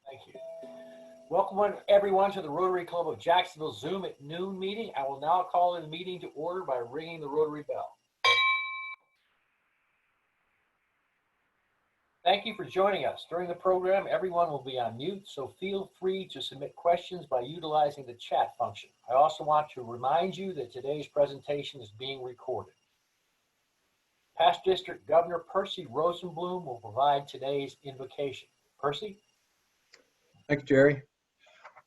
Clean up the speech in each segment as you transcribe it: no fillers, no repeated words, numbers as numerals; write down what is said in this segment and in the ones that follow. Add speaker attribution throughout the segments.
Speaker 1: Thank you. Welcome everyone to the Rotary Club of Jacksonville Zoom at noon meeting. I will now call the meeting to order by ringing the Rotary bell. Thank you for joining us. During the program, everyone will be on mute, so feel free to submit questions by utilizing the chat function. I also want to remind you that today's presentation is being recorded. Past District Governor Percy Rosenblum will provide today's invocation. Percy?
Speaker 2: Thanks, Jerry.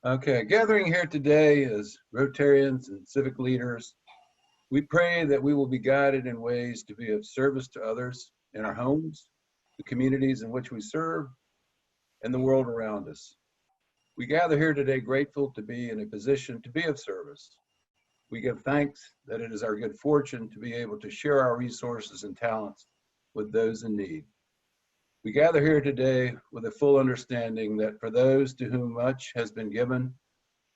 Speaker 2: Okay, gathering here today as Rotarians and civic leaders, we pray that we will be guided in ways to be of service to others in our homes, the communities in which we serve, and the world around us. We gather here today grateful to be in a position to be of service. We give thanks that it is our good fortune to be able to share our resources and talents with those in need. We gather here today with a full understanding that for those to whom much has been given,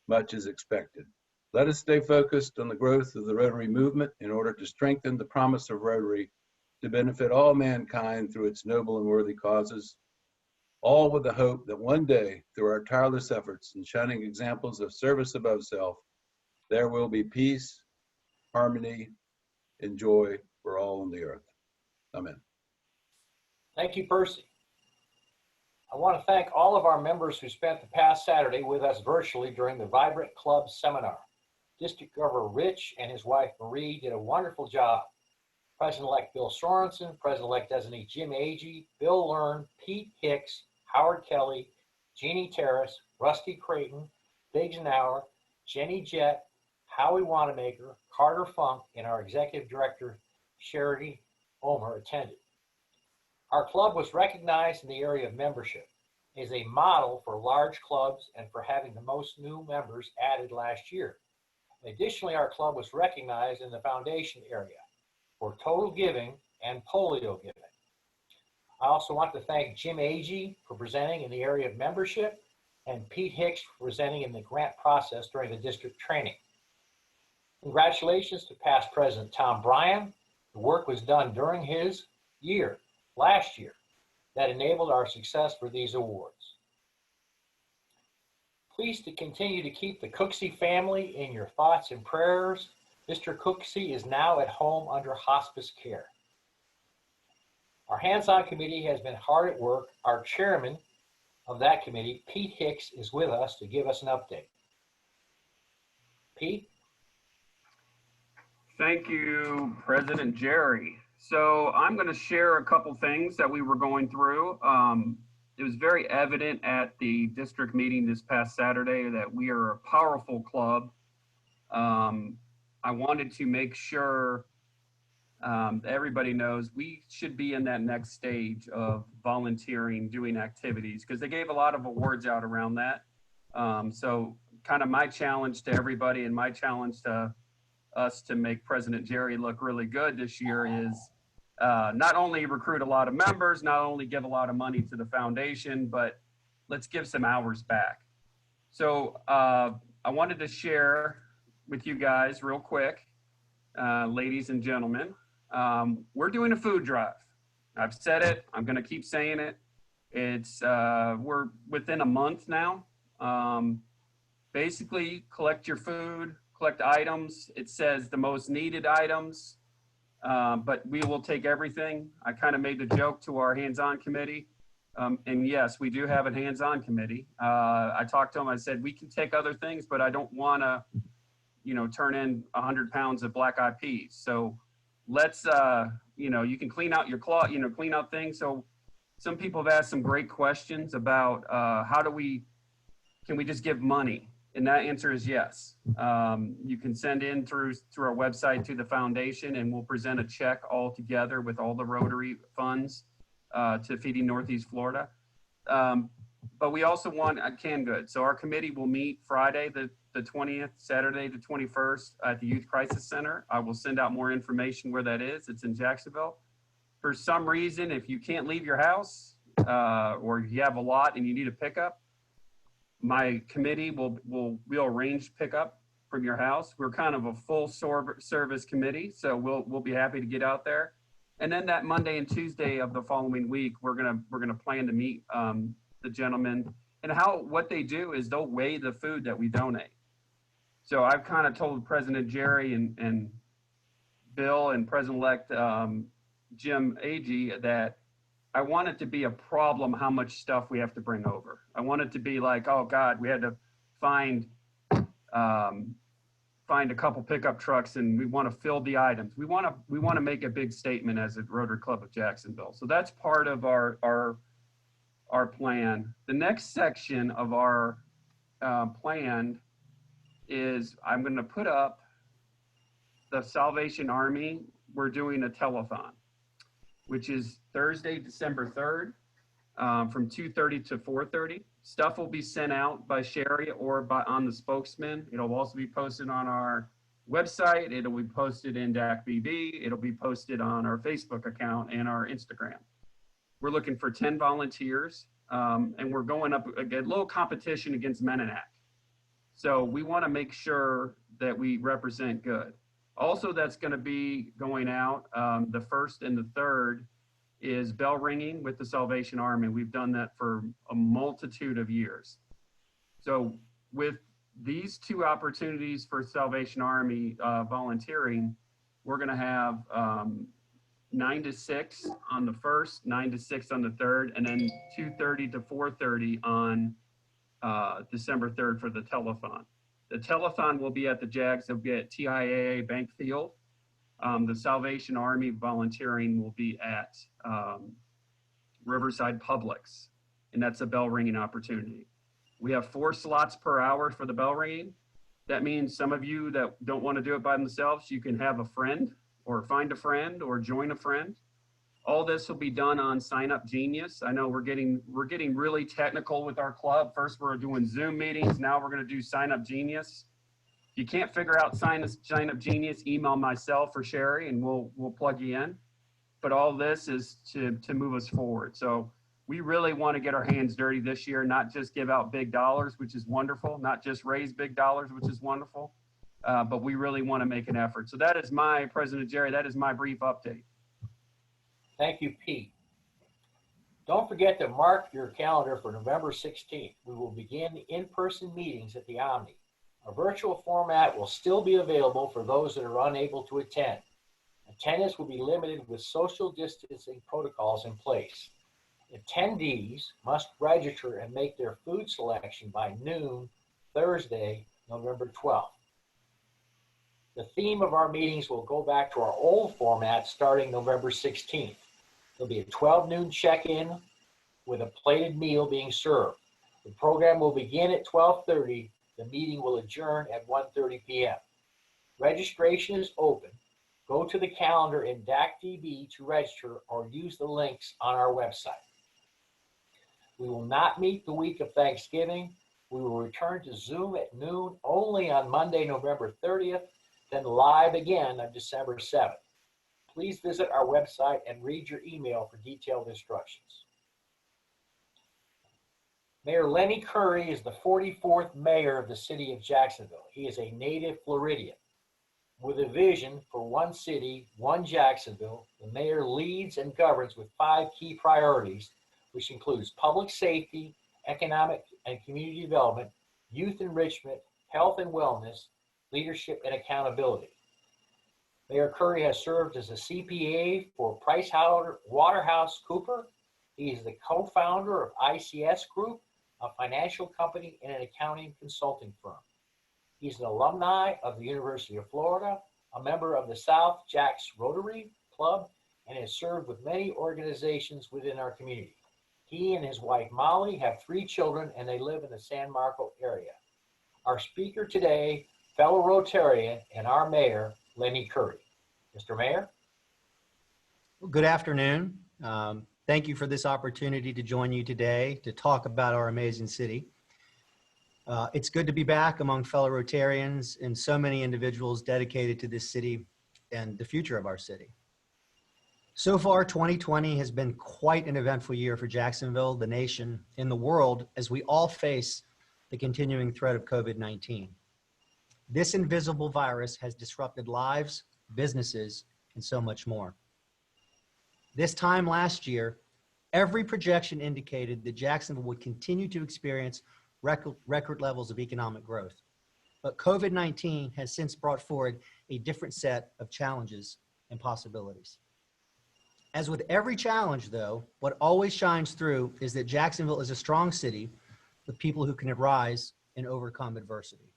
Speaker 2: much is expected. Let us stay focused on the growth of the Rotary movement in order to strengthen the promise of Rotary to benefit all mankind through its noble and worthy causes, all with the hope that one day, through our tireless efforts and shining examples of service above self, there will be peace, harmony, and joy for all on the earth. Amen.
Speaker 1: Thank you, Percy. I want to thank all of our members who spent the past Saturday with us virtually during the Vibrant Club seminar. District Governor Rich and his wife Marie did a wonderful job. President-elect Bill Sorensen, President-elect designee Jim Agee, Bill Learn, Pete Hicks, Howard Kelly, Jeannie Terrace, Rusty Creighton, Biggs Nauer, Jenny Jett, Howie Wanamaker, Carter Funk, and our Executive Director, Charity Omer, attended. Our club was recognized in the area of membership as a model for large clubs and for having the most new members added last year. Additionally, our club was recognized in the foundation area for total giving and polio giving. I also want to thank Jim Agee for presenting in the area of membership and Pete Hicks for presenting in the grant process during the district training. Congratulations to past President Tom Bryan. The work was done during his year, last year, that enabled our success for these awards. Please to continue to keep the Cooksey family in your thoughts and prayers. Mr. Cooksey is now at home under hospice care. Our hands-on committee has been hard at work. Our chairman of that committee, Pete Hicks, is with us to give us an update. Pete?
Speaker 3: Thank you, President Jerry. So I'm going to share a couple things that we were going through. It was very evident at the district meeting this past Saturday that we are a powerful club. I wanted to make sure that everybody knows we should be in that next stage of volunteering, doing activities, because they gave a lot of awards out around that. So kind of my challenge to everybody and my challenge to us to make President Jerry look really good this year is not only recruit a lot of members, not only give a lot of money to the foundation, but let's give some hours back. So I wanted to share with you guys real quick, ladies and gentlemen, we're doing a food drive. I've said it, I'm gonna keep saying it. It's, we're within a month now. Basically collect your food, collect items. It says the most needed items, but we will take everything. I kind of made the joke to our hands-on committee. And yes, we do have a hands-on committee. I talked to them, I said, we can take other things, but I don't wanna, turn in 100 pounds of black eyed peas. So let's, you can clean out your cloth, clean out things. So some people have asked some great questions about can we just give money? And that answer is yes. You can send in through our website to the foundation, and we'll present a check all together with all the Rotary funds to Feeding Northeast Florida. But we also want a canned goods. So our committee will meet Friday, the 20th, Saturday, the 21st at the Youth Crisis Center. I will send out more information where that is. It's in Jacksonville. For some reason, if you can't leave your house or you have a lot and you need a pickup, my committee will arrange pickup from your house. We're kind of a full service committee, so we'll be happy to get out there. And then that Monday and Tuesday of the following week, we're gonna plan to meet the gentleman And what they do is they'll weigh the food that we donate. So I've kind of told President Jerry and Bill and President-elect Jim Agee that I want it to be a problem how much stuff we have to bring over. I want it to be like, oh God, we had to find a couple pickup trucks and we want to fill the items. We want to make a big statement as a Rotary Club of Jacksonville. So that's part of our plan. The next section of our plan is I'm going to put up the Salvation Army. We're doing a telethon, which is Thursday, December 3rd, from 2:30 to 4:30. Stuff will be sent out by Sherry or on the spokesman. It'll also be posted on our website. It'll be posted in DACBB. It'll be posted on our Facebook account and our Instagram. We're looking for 10 volunteers, and we're going up a little competition against Mennonite. So we want to make sure that we represent good. Also, that's going to be going out the 1st and the 3rd is bell ringing with the Salvation Army. We've done that for a multitude of years. So with these two opportunities for Salvation Army volunteering, we're going to have 9 to 6 on the 1st, 9 to 6 on the 3rd, and then 2:30 to 4:30 on December 3rd for the telethon. The telethon will be at the Jags. It'll be at TIAA Bank Field. The Salvation Army volunteering will be at Riverside Publix, and that's a bell ringing opportunity. We have 4 slots per hour for the bell ringing. That means some of you that don't want to do it by themselves, you can have a friend or find a friend or join a friend. All this will be done on Sign Up Genius. I know we're getting really technical with our club. First, we're doing Zoom meetings. Now we're going to do Sign Up Genius. If you can't figure out Sign Up Genius, email myself or Sherry, and we'll plug you in. But all this is to move us forward. So we really want to get our hands dirty this year, not just give out big dollars, which is wonderful, not just raise big dollars, which is wonderful, but we really want to make an effort. So that is President Jerry, that is my brief update.
Speaker 1: Thank you, Pete. Don't forget to mark your calendar for November 16th. We will begin in-person meetings at the Omni. A virtual format will still be available for those that are unable to attend. Attendance will be limited with social distancing protocols in place. Attendees must register and make their food selection by noon Thursday, November 12th. The theme of our meetings will go back to our old format starting November 16th. There'll be a 12 noon check-in with a plated meal being served. The program will begin at 12:30. The meeting will adjourn at 1:30 p.m. Registration is open. Go to the calendar in DACDB to register or use the links on our website. We will not meet the week of Thanksgiving. We will return to Zoom at noon only on Monday, November 30th, then live again on December 7th. Please visit our website and read your email for detailed instructions. Mayor Lenny Curry is the 44th mayor of the city of Jacksonville. He is a native Floridian. With a vision for one city, one Jacksonville, the mayor leads and governs with 5 key priorities, which includes public safety, economic and community development, youth enrichment, health and wellness, leadership and accountability. Mayor Curry has served as a CPA for PricewaterhouseCoopers. He is the co-founder of ICS Group, a financial company and an accounting consulting firm. He's an alumni of the University of Florida, a member of the South Jacks Rotary Club, and has served with many organizations within our community. He and his wife Molly have 3 children and they live in the San Marcos area. Our speaker today, fellow Rotarian and our mayor, Lenny Curry. Mr. Mayor?
Speaker 4: Well, good afternoon. Thank you for this opportunity to join you today to talk about our amazing city. It's good to be back among fellow Rotarians and so many individuals dedicated to this city and the future of our city. So far, 2020 has been quite an eventful year for Jacksonville, the nation, and the world as we all face the continuing threat of COVID-19. This invisible virus has disrupted lives, businesses, and so much more. This time last year, Every projection indicated that Jacksonville would continue to experience record levels of economic growth. But COVID-19 has since brought forward a different set of challenges and possibilities. As with every challenge, though, what always shines through is that Jacksonville is a strong city with people who can rise and overcome adversity.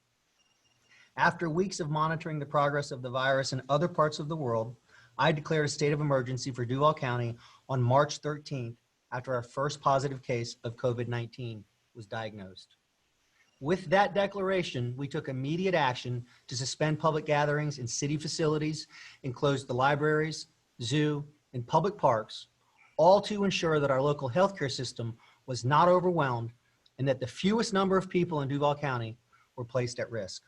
Speaker 4: After weeks of monitoring the progress of the virus in other parts of the world, I declared a state of emergency for Duval County on March 13th after our first positive case of COVID-19 was diagnosed. With that declaration, we took immediate action to suspend public gatherings in city facilities and close the libraries, zoo, and public parks, all to ensure that our local healthcare system was not overwhelmed and that the fewest number of people in Duval County were placed at risk.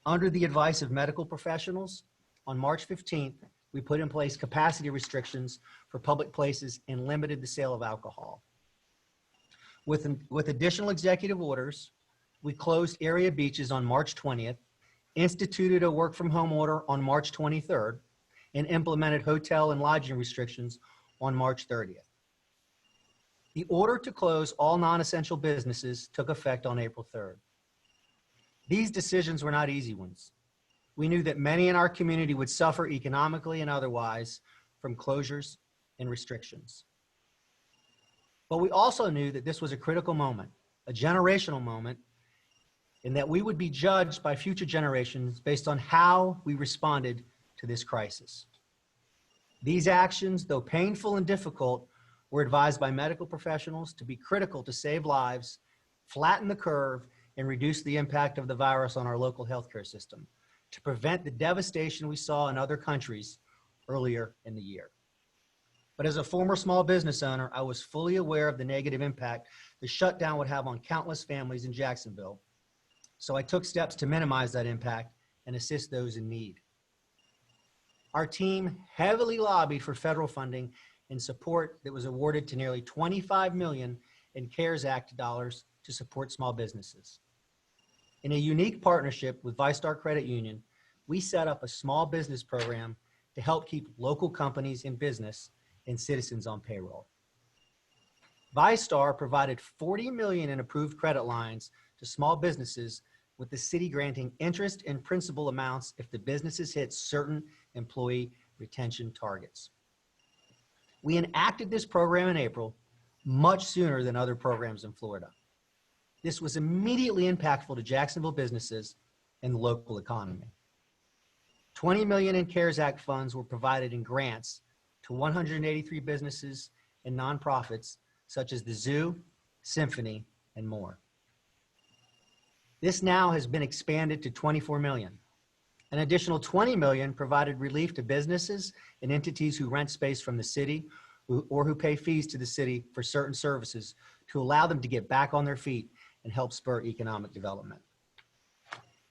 Speaker 4: Under the advice of medical professionals, on March 15th, we put in place capacity restrictions for public places and limited the sale of alcohol. With additional executive orders, we closed area beaches on March 20th, instituted a work from home order on March 23rd, and implemented hotel and lodging restrictions on March 30th. The order to close all non-essential businesses took effect on April 3rd. These decisions were not easy ones. We knew that many in our community would suffer economically and otherwise from closures and restrictions. But we also knew that this was a critical moment, a generational moment, and that we would be judged by future generations based on how we responded to this crisis. These actions, though painful and difficult, were advised by medical professionals to be critical to save lives, flatten the curve, and reduce the impact of the virus on our local healthcare system, to prevent the devastation we saw in other countries earlier in the year. But as a former small business owner, I was fully aware of the negative impact the shutdown would have on countless families in Jacksonville. So I took steps to minimize that impact and assist those in need. Our team heavily lobbied for federal funding and support that was awarded to nearly $25 million in CARES Act dollars to support small businesses. In a unique partnership with ViStar Credit Union, we set up a small business program to help keep local companies in business and citizens on payroll. ViStar provided $40 million in approved credit lines to small businesses, with the city granting interest and principal amounts if the businesses hit certain employee retention targets. We enacted this program in April, much sooner than other programs in Florida. This was immediately impactful to Jacksonville businesses and the local economy. $20 million in CARES Act funds were provided in grants to 183 businesses and nonprofits such as the Zoo, Symphony, and more. This now has been expanded to $24 million. An additional $20 million provided relief to businesses and entities who rent space from the city or who pay fees to the city for certain services to allow them to get back on their feet and help spur economic development.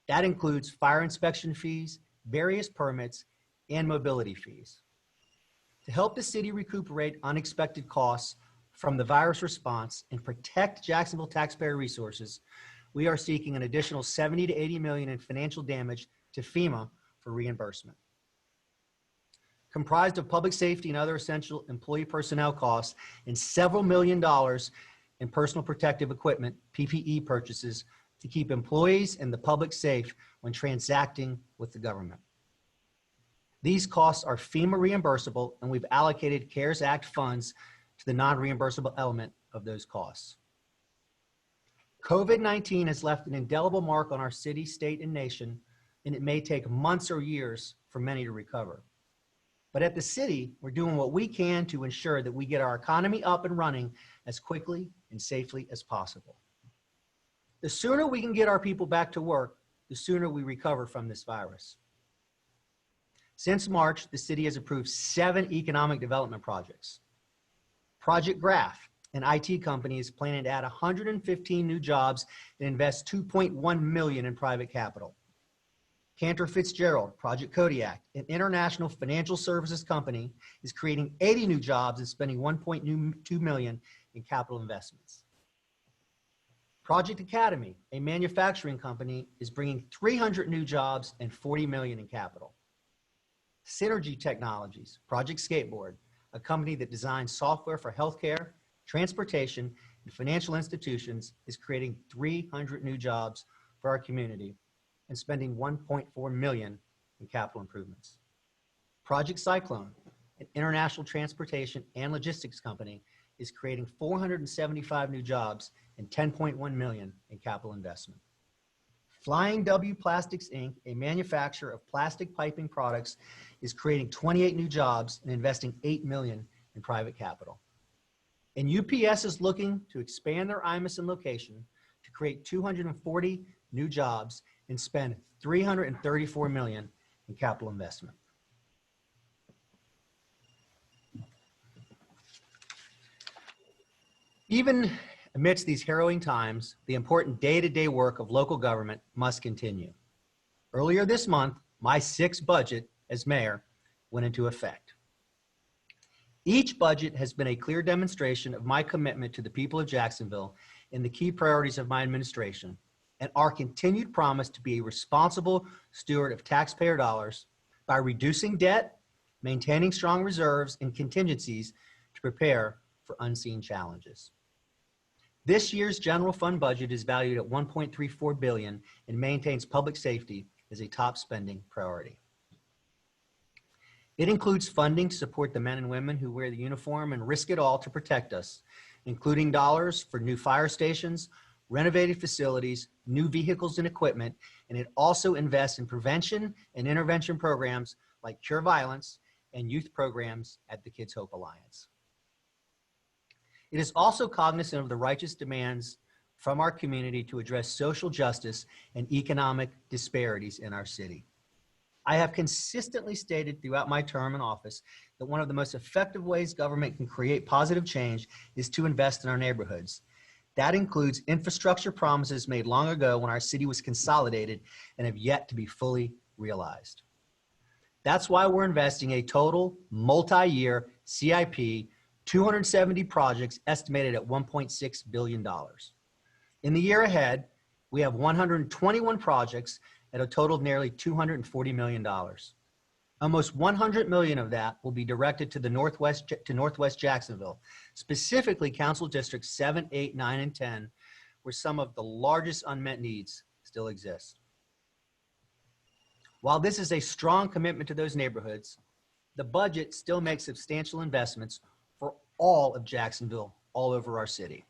Speaker 4: That includes fire inspection fees, various permits, and mobility fees. To help the city recuperate unexpected costs from the virus response and protect Jacksonville taxpayer resources, we are seeking an additional $70 to $80 million in financial damage to FEMA for reimbursement. Comprised of public safety and other essential employee personnel costs and several $1 million in personal protective equipment, PPE purchases, to keep employees and the public safe when transacting with the government. These costs are FEMA reimbursable, and we've allocated CARES Act funds to the non-reimbursable element of those costs. COVID-19 has left an indelible mark on our city, state, and nation, and it may take months or years for many to recover. But at the city, we're doing what we can to ensure that we get our economy up and running as quickly and safely as possible. The sooner we can get our people back to work, the sooner we recover from this virus. Since March, the city has approved 7 economic development projects. Project Graph, an IT company, is planning to add 115 new jobs and invest $2.1 million in private capital. Cantor Fitzgerald, Project Kodiak, an international financial services company, is creating 80 new jobs and spending $1.2 million in capital investments. Project Academy, a manufacturing company, is bringing 300 new jobs and $40 million in capital. Synergy Technologies, Project Skateboard, a company that designs software for healthcare, transportation, and financial institutions, is creating 300 new jobs for our community and spending $1.4 million in capital improvements. Project Cyclone, an international transportation and logistics company, is creating 475 new jobs and $10.1 million in capital investment. Flying W Plastics Inc., a manufacturer of plastic piping products, is creating 28 new jobs and investing $8 million in private capital. And UPS is looking to expand their Imus location to create 240 new jobs and spend $334 million in capital investment. Even amidst these harrowing times, the important day-to-day work of local government must continue. Earlier this month, my sixth budget as mayor went into effect. Each budget has been a clear demonstration of my commitment to the people of Jacksonville and the key priorities of my administration, and our continued promise to be a responsible steward of taxpayer dollars by reducing debt, maintaining strong reserves and contingencies to prepare for unseen challenges. This year's general fund budget is valued at $1.34 billion and maintains public safety as a top spending priority. It includes funding to support the men and women who wear the uniform and risk it all to protect us, including dollars for new fire stations, renovated facilities, new vehicles and equipment, and it also invests in prevention and intervention programs like Cure Violence and youth programs at the Kids Hope Alliance. It is also cognizant of the righteous demands from our community to address social justice and economic disparities in our city. I have consistently stated throughout my term in office that one of the most effective ways government can create positive change is to invest in our neighborhoods. That includes infrastructure promises made long ago when our city was consolidated and have yet to be fully realized. That's why we're investing a total multi-year CIP, 270 projects estimated at $1.6 billion. In the year ahead, we have 121 projects at a total of nearly $240 million. Almost $100 million of that will be directed to Northwest Jacksonville, specifically Council Districts 7, 8, 9, and 10, where some of the largest unmet needs still exist. While this is a strong commitment to those neighborhoods, the budget still makes substantial investments for all of Jacksonville, all over our city.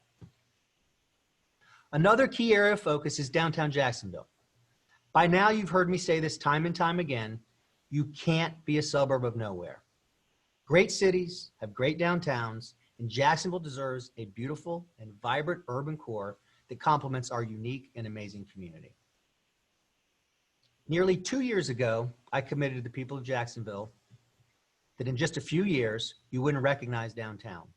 Speaker 4: Another key area of focus is downtown Jacksonville. By now, you've heard me say this time and time again, you can't be a suburb of nowhere. Great cities have great downtowns, and Jacksonville deserves a beautiful and vibrant urban core that complements our unique and amazing community. Nearly 2 years ago, I committed to the people of Jacksonville that in just a few years, you wouldn't recognize downtown.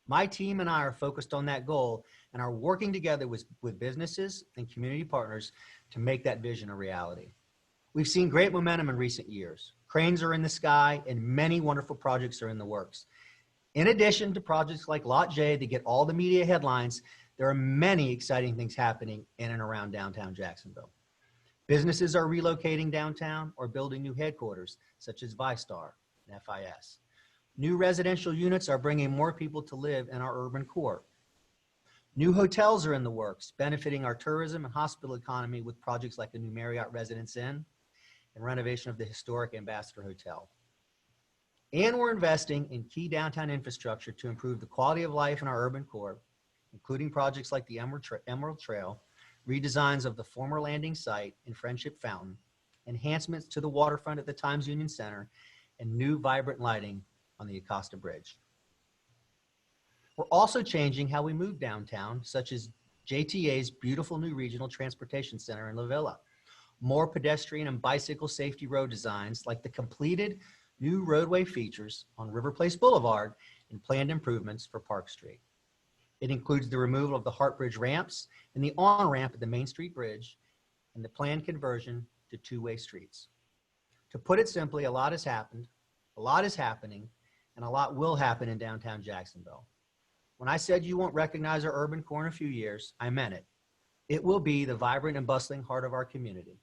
Speaker 4: My team and I are focused on that goal and are working together with businesses and community partners to make that vision a reality. We've seen great momentum in recent years. Cranes are in the sky and many wonderful projects are in the works. In addition to projects like Lot J that get all the media headlines, there are many exciting things happening in and around downtown Jacksonville. Businesses are relocating downtown or building new headquarters, such as ViStar and FIS. New residential units are bringing more people to live in our urban core. New hotels are in the works, benefiting our tourism and hospital economy with projects like the new Marriott Residence Inn and renovation of the historic Ambassador Hotel. And we're investing in key downtown infrastructure to improve the quality of life in our urban core, including projects like the Emerald Trail, redesigns of the former landing site in Friendship Fountain, enhancements to the waterfront at the Times Union Center, and new vibrant lighting on the Acosta Bridge. We're also changing how we move downtown, such as JTA's beautiful new regional transportation center in La Villa, more pedestrian and bicycle safety road designs like the completed new roadway features on River Place Boulevard and planned improvements for Park Street. It includes the removal of the Hart Bridge ramps and the on-ramp at the Main Street Bridge and the planned conversion to two-way streets. To put it simply, a lot has happened, a lot is happening, and a lot will happen in downtown Jacksonville. When I said you won't recognize our urban core in a few years, I meant it. It will be the vibrant and bustling heart of our community.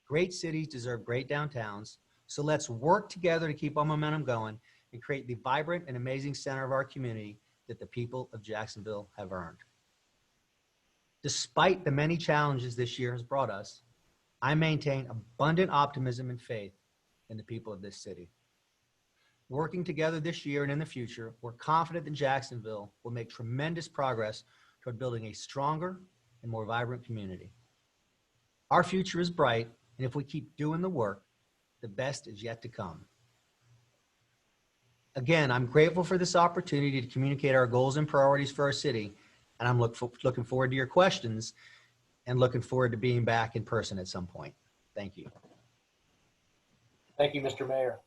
Speaker 4: Great cities deserve great downtowns, so let's work together to keep our momentum going and create the vibrant and amazing center of our community that the people of Jacksonville have earned. Despite the many challenges this year has brought us, I maintain abundant optimism and faith in the people of this city. Working together this year and in the future, we're confident that Jacksonville will make tremendous progress toward building a stronger and more vibrant community. Our future is bright, and if we keep doing the work, the best is yet to come. Again, I'm grateful for this opportunity to communicate our goals and priorities for our city, and I'm looking forward to your questions and looking forward to being back in person at some point. Thank you.
Speaker 1: Thank you, Mr. Mayor.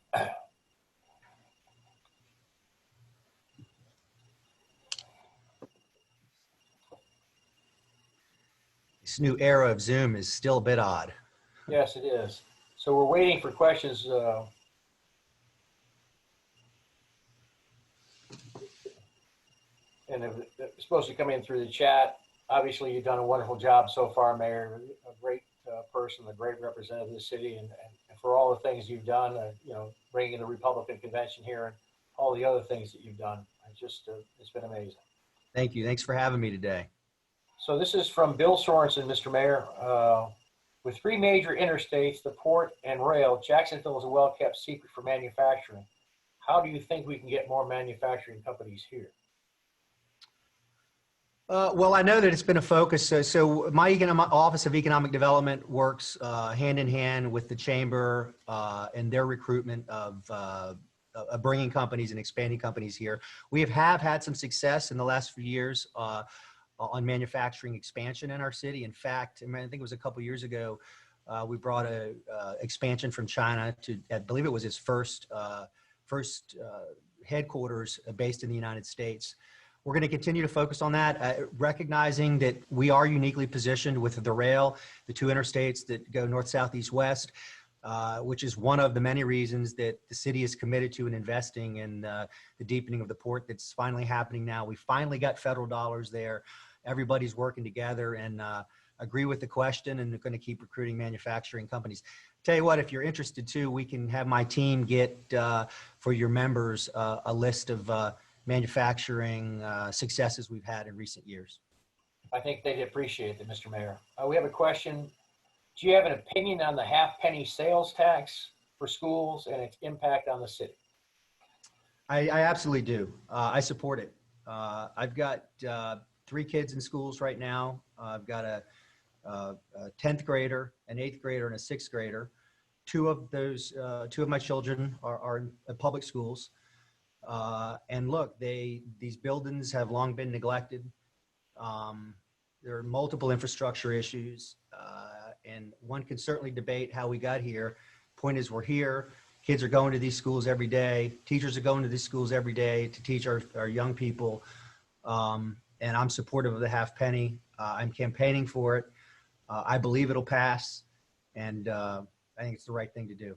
Speaker 4: This new era of Zoom is still a bit odd.
Speaker 1: Yes, it is. So we're waiting for questions. And it's supposed to come in through the chat. Obviously, you've done a wonderful job so far, Mayor. A great person, a great representative of the city, and for all the things you've done, you know, bringing the Republican convention here and all the other things that you've done. It's been amazing.
Speaker 4: Thank you. Thanks for having me today.
Speaker 1: So this is from Bill Sorensen, Mr. Mayor. With 3 major interstates, the port and rail, Jacksonville is a well-kept secret for manufacturing. How do you think we can get more manufacturing companies here?
Speaker 4: Well, I know that it's been a focus. So my Office of Economic Development works hand in hand with the Chamber and their recruitment of bringing companies and expanding companies here. We have had some success in the last few years on manufacturing expansion in our city. In fact, I think it was a couple years ago, we brought a expansion from China to, I believe it was its first headquarters based in the United States. We're going to continue to focus on that, recognizing that we are uniquely positioned with the rail, the 2 interstates that go north, south, east, west, which is one of the many reasons that the city is committed to and investing in the deepening of the port that's finally happening now. We finally got federal dollars there. Everybody's working together, and agree with the question, and they're going to keep recruiting manufacturing companies. Tell you what, if you're interested too, we can have my team get for your members a list of manufacturing successes we've had in recent years.
Speaker 1: I think they'd appreciate that, Mr. Mayor. We have a question. Do you have an opinion on the half-penny sales tax for schools and its impact on the city?
Speaker 4: I absolutely do. I support it. I've got 3 kids in schools right now. I've got a 10th grader, an 8th grader, and a 6th grader. 2 of my children are in public schools. And look, these buildings have long been neglected. There are multiple infrastructure issues, and one can certainly debate how we got here. Point is, we're here. Kids are going to these schools every day. Teachers are going to these schools every day to teach our young people. And I'm supportive of the half penny. I'm campaigning for it. I believe it'll pass, and I think it's the right thing to do.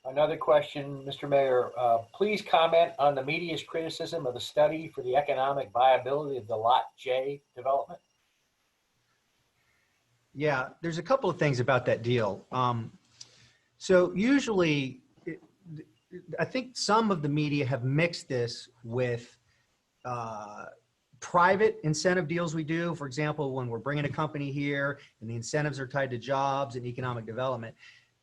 Speaker 1: Another question, Mr. Mayor. Please comment on the media's criticism of the study for the economic viability of the Lot J development.
Speaker 4: Yeah, there's a couple of things about that deal. So usually, I think some of the media have mixed this with private incentive deals we do. For example, when we're bringing a company here and the incentives are tied to jobs and economic development,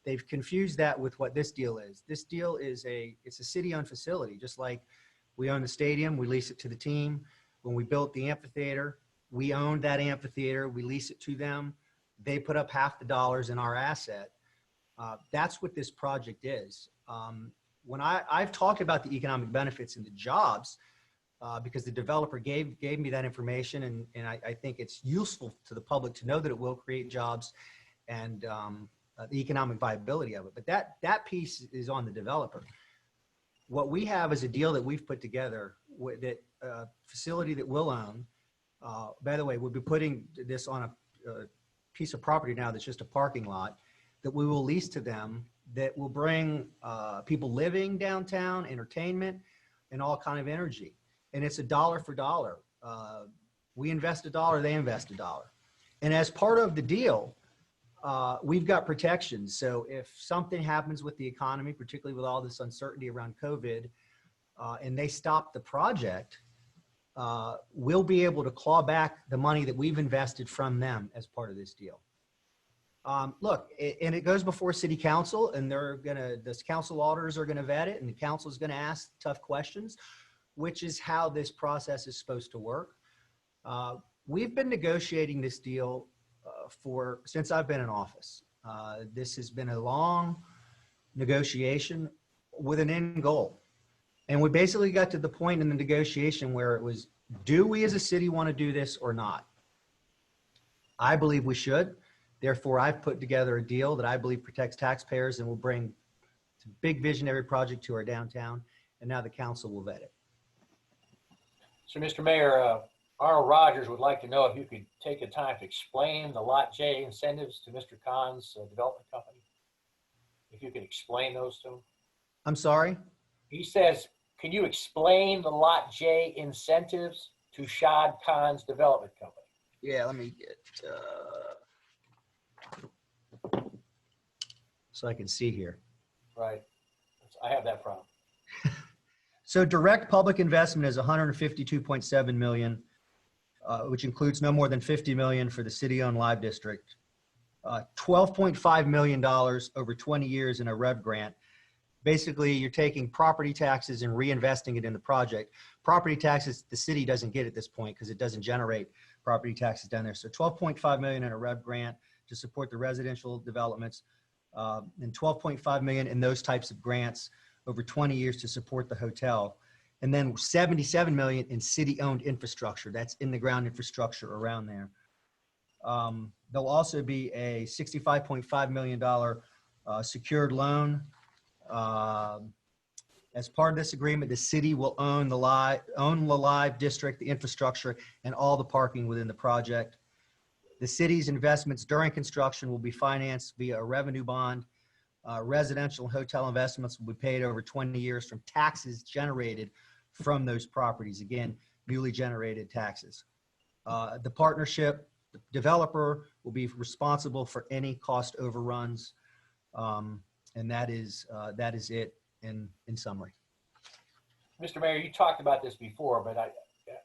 Speaker 4: they've confused that with what this deal is. This deal is it's a city-owned facility. Just like we own the stadium, we lease it to the team. When we built the amphitheater, we owned that amphitheater, we lease it to them. They put up half the dollars in our asset. That's what this project is. When I've talked about the economic benefits and the jobs, because the developer gave me that information, and I think it's useful to the public to know that it will create jobs and the economic viability of it. But that piece is on the developer. What we have is a deal that we've put together with that facility that we'll own. By the way, we'll be putting this on a piece of property now that's just a parking lot that we will lease to them, that will bring people living downtown, entertainment, and all kind of energy. And it's $1 for dollar. We invest $1, they invest $1. And as part of the deal, we've got protections. So if something happens with the economy, particularly with all this uncertainty around COVID, and they stop the project, we'll be able to claw back the money that we've invested from them as part of this deal. Look, and it goes before city council, and the council auditors are gonna vet it, and the council is gonna ask tough questions, which is how this process is supposed to work. We've been negotiating this deal since I've been in office. This has been a long negotiation with an end goal. And we basically got to the point in the negotiation where it was, do we as a city want to do this or not? I believe we should. Therefore, I've put together a deal that I believe protects taxpayers and will bring a big visionary project to our downtown. And now the council will vet it.
Speaker 1: So, Mr. Mayor, Arnold Rogers would like to know if you could take the time to explain the Lot J incentives to Mr. Khan's development company. If you could explain those to him.
Speaker 4: I'm sorry?
Speaker 1: He says, can you explain the Lot J incentives to Shad Khan's development company?
Speaker 4: Yeah, let me get, so I can see here.
Speaker 1: Right. I have that problem.
Speaker 4: So direct public investment is 152.7 million, which includes no more than 50 million for the city-owned live district, $12.5 million over 20 years in a REV grant. Basically, you're taking property taxes and reinvesting it in the project. Property taxes, the city doesn't get at this point because it doesn't generate property taxes down there. So 12.5 million in a REV grant to support the residential developments, and 12.5 million in those types of grants over 20 years to support the hotel. And then 77 million in city-owned infrastructure. That's in the ground infrastructure around there. There'll also be a $65.5 million secured loan. As part of this agreement, the city will own the live district, the infrastructure, and all the parking within the project. The city's investments during construction will be financed via a revenue bond. Residential and hotel investments will be paid over 20 years from taxes generated from those properties. Again, newly generated taxes. The partnership developer will be responsible for any cost overruns. And that is it in summary.
Speaker 1: Mr. Mayor, you talked about this before, but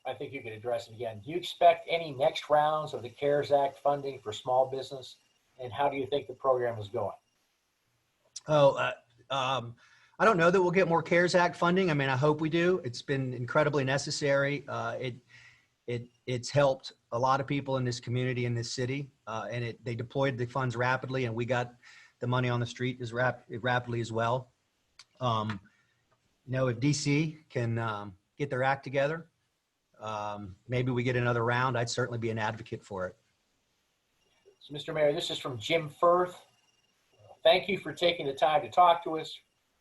Speaker 1: I think you could address it again. Do you expect any next rounds of the CARES Act funding for small business? And how do you think the program is going?
Speaker 4: I don't know that we'll get more CARES Act funding. I mean, I hope we do. It's been incredibly necessary. It's helped a lot of people in this community, in this city, and they deployed the funds rapidly, and we got the money on the street as rapidly as well. If DC can get their act together, maybe we get another round. I'd certainly be an advocate for it.
Speaker 1: So, Mr. Mayor, this is from Jim Firth. Thank you for taking the time to talk to us.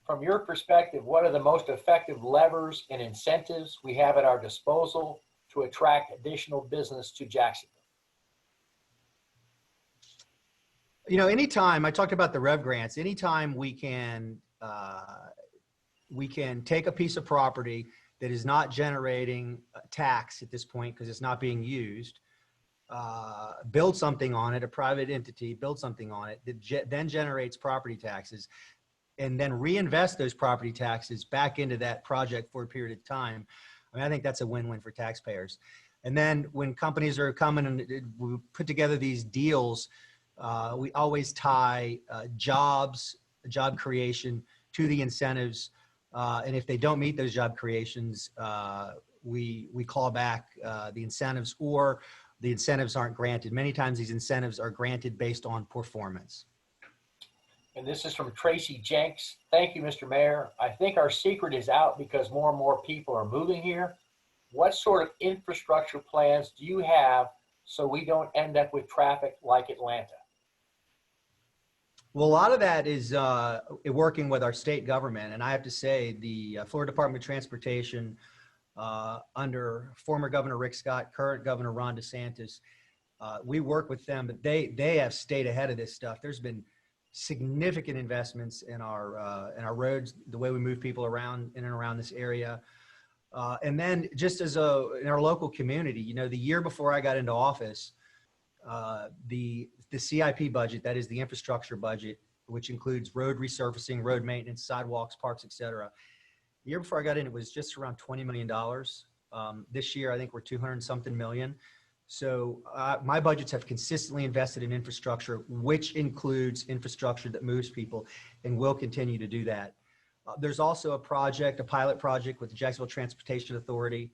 Speaker 1: From your perspective, what are the most effective levers and incentives we have at our disposal to attract additional business to Jacksonville?
Speaker 4: Anytime I talked about the REV grants, anytime we can take a piece of property that is not generating tax at this point because it's not being used, build something on it, a private entity, build something on it that then generates property taxes, and then reinvest those property taxes back into that project for a period of time. I mean, I think that's a win-win for taxpayers. And then when companies are coming and we put together these deals, we always tie job creation to the incentives. And if they don't meet those job creations, we claw back the incentives, or the incentives aren't granted. Many times these incentives are granted based on performance.
Speaker 1: And this is from Tracy Jenks. Thank you, Mr. Mayor. I think our secret is out because more and more people are moving here. What sort of infrastructure plans do you have so we don't end up with traffic like Atlanta?
Speaker 4: Well, a lot of that is working with our state government. And I have to say the Florida Department of Transportation under former Governor Rick Scott, current Governor Ron DeSantis, we work with them, but they have stayed ahead of this stuff. There's been significant investments in our roads, the way we move people around in and around this area. And then just in our local community, the year before I got into office, The CIP budget, that is the infrastructure budget, which includes road resurfacing, road maintenance, sidewalks, parks, et cetera. The year before I got in, it was just around $20 million. This year, I think we're 200 and something million. So my budgets have consistently invested in infrastructure, which includes infrastructure that moves people, and will continue to do that. There's also a pilot project with the Jacksonville Transportation Authority,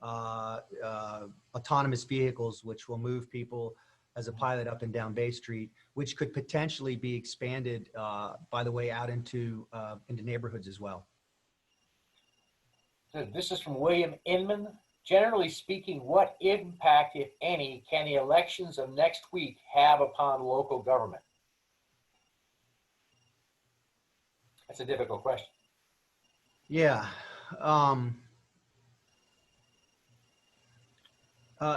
Speaker 4: autonomous vehicles, which will move people as a pilot up and down Bay Street, which could potentially be expanded, by the way, out into neighborhoods as well.
Speaker 1: This is from William Inman. Generally speaking, what impact, if any, can the elections of next week have upon local government? That's a difficult question.
Speaker 4: Yeah.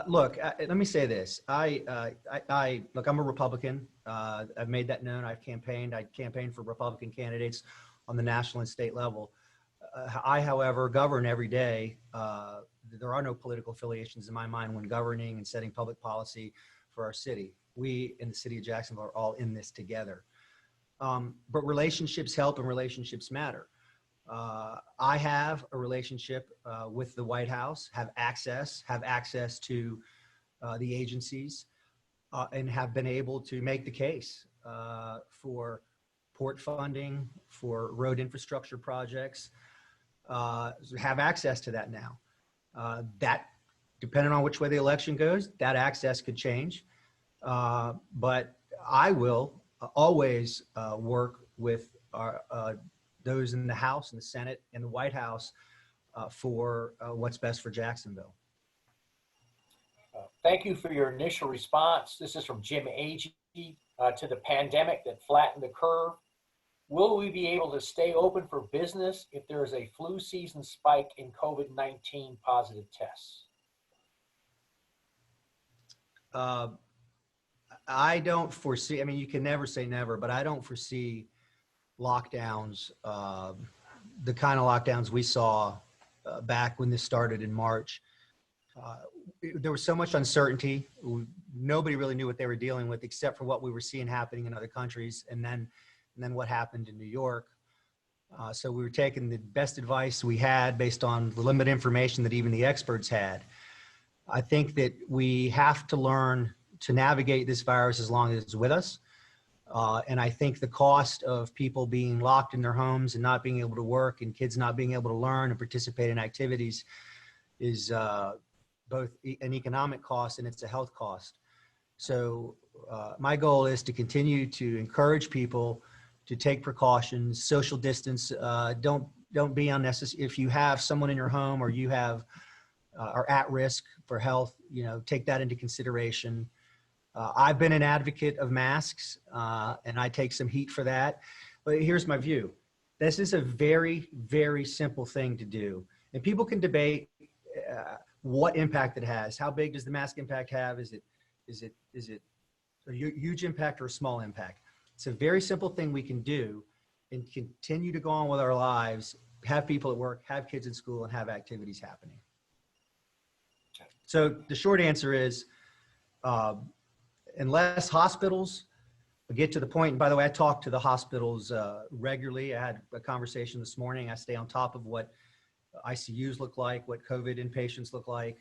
Speaker 4: Look, let me say this. Look, I'm a Republican. I've made that known. I campaigned for Republican candidates on the national and state level. I, however, govern every day. There are no political affiliations in my mind when governing and setting public policy for our city. We in the city of Jacksonville are all in this together. But relationships help and relationships matter. I have a relationship with the White House, have access to the agencies, and have been able to make the case for port funding, for road infrastructure projects, have access to that now. That, depending on which way the election goes, that access could change. But I will always work with those in the House and the Senate and the White House for what's best for Jacksonville.
Speaker 1: Thank you for your initial response. This is from Jim Agee. To the pandemic that flattened the curve, will we be able to stay open for business if there is a flu season spike in COVID-19 positive tests?
Speaker 4: I don't foresee, I mean, you can never say never, but I don't foresee lockdowns, the kind of lockdowns we saw back when this started in March. There was so much uncertainty. Nobody really knew what they were dealing with except for what we were seeing happening in other countries, and then what happened in New York. So we were taking the best advice we had based on the limited information that even the experts had. I think that we have to learn to navigate this virus as long as it's with us. And I think the cost of people being locked in their homes and not being able to work and kids not being able to learn and participate in activities is both an economic cost and it's a health cost. So my goal is to continue to encourage people to take precautions, social distance. Don't be unnecessary. If you have someone in your home or you have are at risk for health, take that into consideration. I've been an advocate of masks, and I take some heat for that. But here's my view. This is a very, very simple thing to do. And people can debate what impact it has. How big does the mask impact have? Is it a huge impact or a small impact? It's a very simple thing we can do and continue to go on with our lives, have people at work, have kids in school, and have activities happening. So the short answer is, unless hospitals get to the point, and by the way, I talk to the hospitals regularly. I had a conversation this morning. I stay on top of what ICUs look like, what COVID inpatients look like.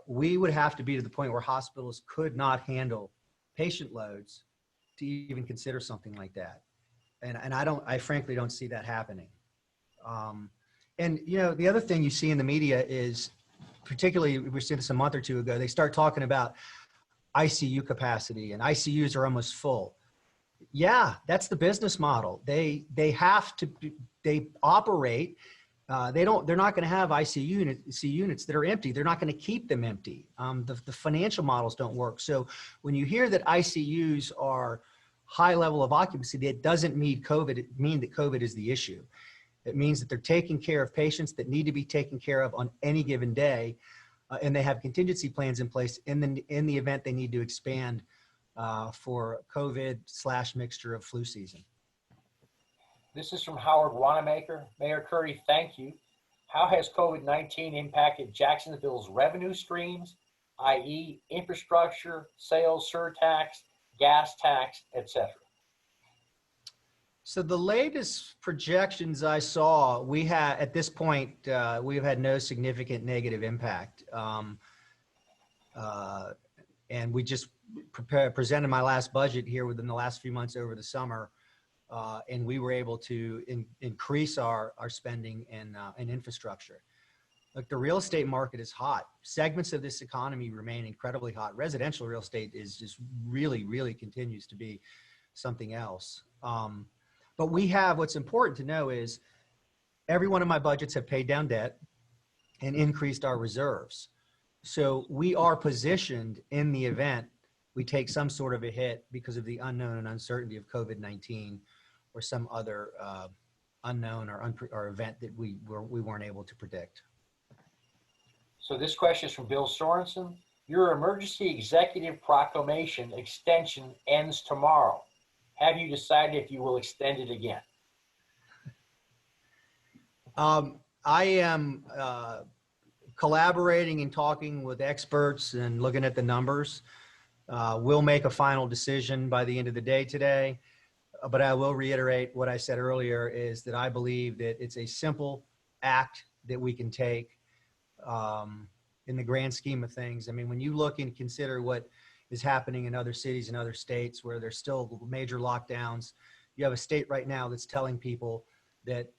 Speaker 4: We would have to be to the point where hospitals could not handle patient loads to even consider something like that. And I frankly don't see that happening. And the other thing you see in the media is, particularly we see this a month or two ago, they start talking about ICU capacity and ICUs are almost full. Yeah, that's the business model. They operate. They're not going to have ICU units that are empty. They're not going to keep them empty. The financial models don't work. So when you hear that ICUs are high level of occupancy, that doesn't mean that COVID is the issue. It means that they're taking care of patients that need to be taken care of on any given day, and they have contingency plans in place in the event they need to expand for COVID/mixture of flu season.
Speaker 1: This is from Howard Wanamaker. Mayor Curry, thank you. How has COVID-19 impacted Jacksonville's revenue streams? i.e. infrastructure, sales surtax, gas tax, etc.?
Speaker 4: So the latest projections I saw, we had, at this point, we've had no significant negative impact. And we just presented my last budget here within the last few months over the summer. And we were able to increase our spending in infrastructure. Look, the real estate market is hot. Segments of this economy remain incredibly hot. Residential real estate is just really, really continues to be something else. But we have, what's important to know is every one of my budgets have paid down debt and increased our reserves. So we are positioned in the event we take some sort of a hit because of the unknown and uncertainty of COVID-19 or some other unknown or event that we weren't able to predict.
Speaker 1: So this question is from Bill Sorensen. Your emergency executive proclamation extension ends tomorrow. Have you decided if you will extend it again?
Speaker 4: I am collaborating and talking with experts and looking at the numbers. We'll make a final decision by the end of the day today, but I will reiterate what I said earlier is that I believe that it's a simple act that we can take in the grand scheme of things. I mean, when you look and consider what is happening in other cities and other states where there's still major lockdowns, you have a state right now that's telling people that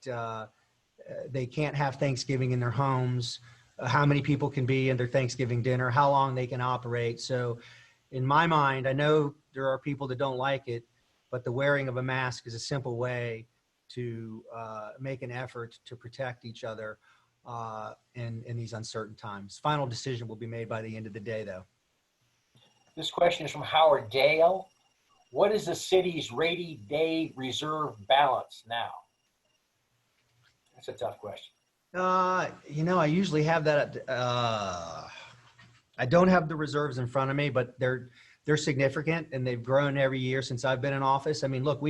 Speaker 4: they can't have Thanksgiving in their homes, how many people can be in their Thanksgiving dinner, how long they can operate. So in my mind, I know there are people that don't like it, but the wearing of a mask is a simple way to make an effort to protect each other in these uncertain times. Final decision will be made by the end of the day, though.
Speaker 1: This question is from Howard Dale. What is the city's rainy day reserve balance now? That's a tough question.
Speaker 4: I usually have that. I don't have the reserves in front of me, but they're significant and they've grown every year since I've been in office. I mean, look,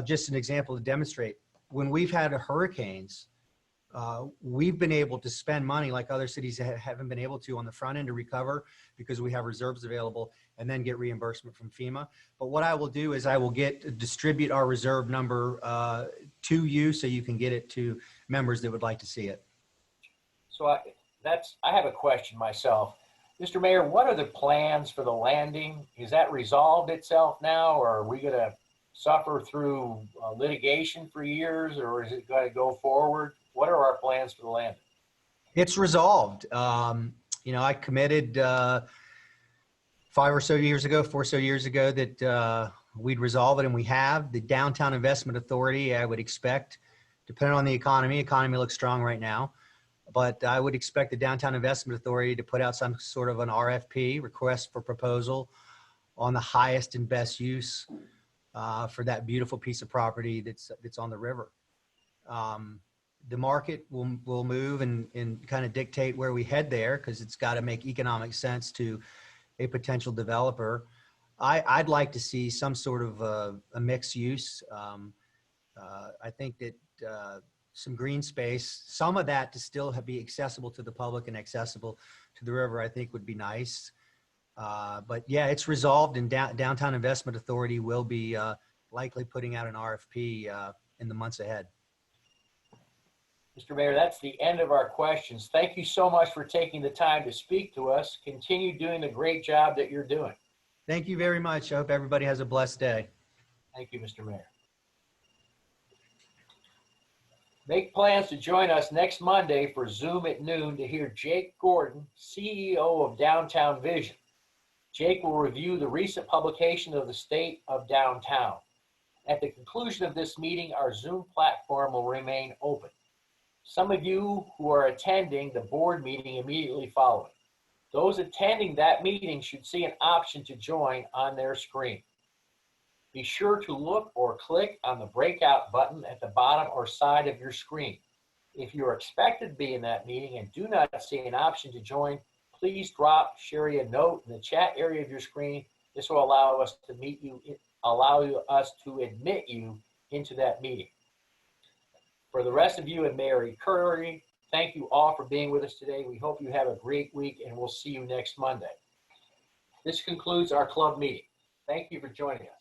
Speaker 4: just an example to demonstrate. When we've had hurricanes, we've been able to spend money like other cities haven't been able to on the front end to recover because we have reserves available and then get reimbursement from FEMA. But what I will do is I will distribute our reserve number to you so you can get it to members that would like to see it.
Speaker 1: So I have a question myself. Mr. Mayor, what are the plans for the landing? Is that resolved itself now, or are we going to suffer through litigation for years, or is it going to go forward? What are our plans for the landing?
Speaker 4: It's resolved. I committed 4 or so years ago that we'd resolve it, and we have. The Downtown Investment Authority, I would expect, depending on the economy looks strong right now, but I would expect the Downtown Investment Authority to put out some sort of an RFP, request for proposal, on the highest and best use for that beautiful piece of property that's on the river. The market will move and kind of dictate where we head there because it's got to make economic sense to a potential developer. I'd like to see some sort of a mixed use. I think that some green space, some of that to still be accessible to the public and accessible to the river, I think would be nice. But yeah, it's resolved, and Downtown Investment Authority will be likely putting out an RFP in the months ahead.
Speaker 1: Mr. Mayor, that's the end of our questions. Thank you so much for taking the time to speak to us. Continue doing the great job that you're doing.
Speaker 4: Thank you very much. I hope everybody has a blessed day.
Speaker 1: Thank you, Mr. Mayor. Make plans to join us next Monday for Zoom at noon to hear Jake Gordon, CEO of Downtown Vision. Jake will review the recent publication of the State of Downtown. At the conclusion of this meeting, our Zoom platform will remain open. Some of you who are attending the board meeting immediately following. Those attending that meeting should see an option to join on their screen. Be sure to look or click on the breakout button at the bottom or side of your screen. If you are expected to be in that meeting and do not see an option to join, please drop Sherry a note in the chat area of your screen. This will allow us to admit you into that meeting. For the rest of you and Mary Curry, Thank you all for being with us today. We hope you have a great week, and we'll see you next Monday. This concludes our club meeting. Thank you for joining us.